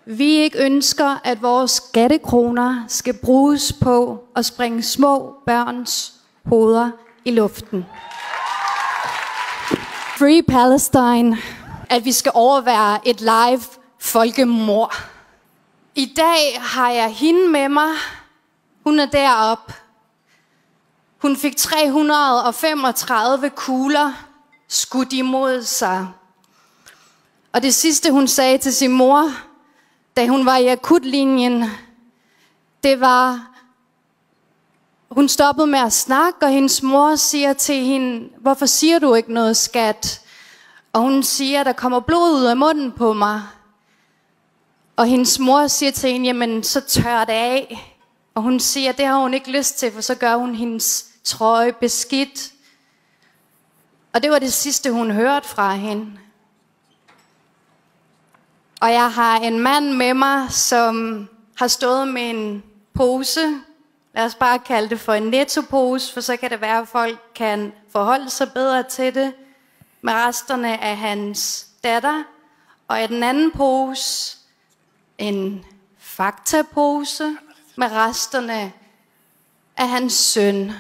vi ikke ønsker, at vores skattekroner skal bruges på at springe små børns hoveder i luften. Free Palestine. At vi skal overvære et live folkemord. I dag har jeg hende med mig. Hun er deroppe. Hun fik 335 kugler skudt imod sig. Og det sidste, hun sagde til sin mor, da hun var i akutlinjen, det var, hun stoppede med at snakke, og hendes mor siger til hende, hvorfor siger du ikke noget, skat? Og hun siger, der kommer blod ud af munden på mig. Og hendes mor siger til hende, jamen så tør det af. Og hun siger, det har hun ikke lyst til, for så gør hun hendes trøje beskidt. Og det var det sidste, hun hørte fra hende. Og jeg har en mand med mig, som har stået med en pose. Lad os bare kalde det for en nettopose, for så kan det være, at folk kan forholde sig bedre til det. Med resterne af hans datter. Og i den anden pose, en faktapose med resterne af hans søn.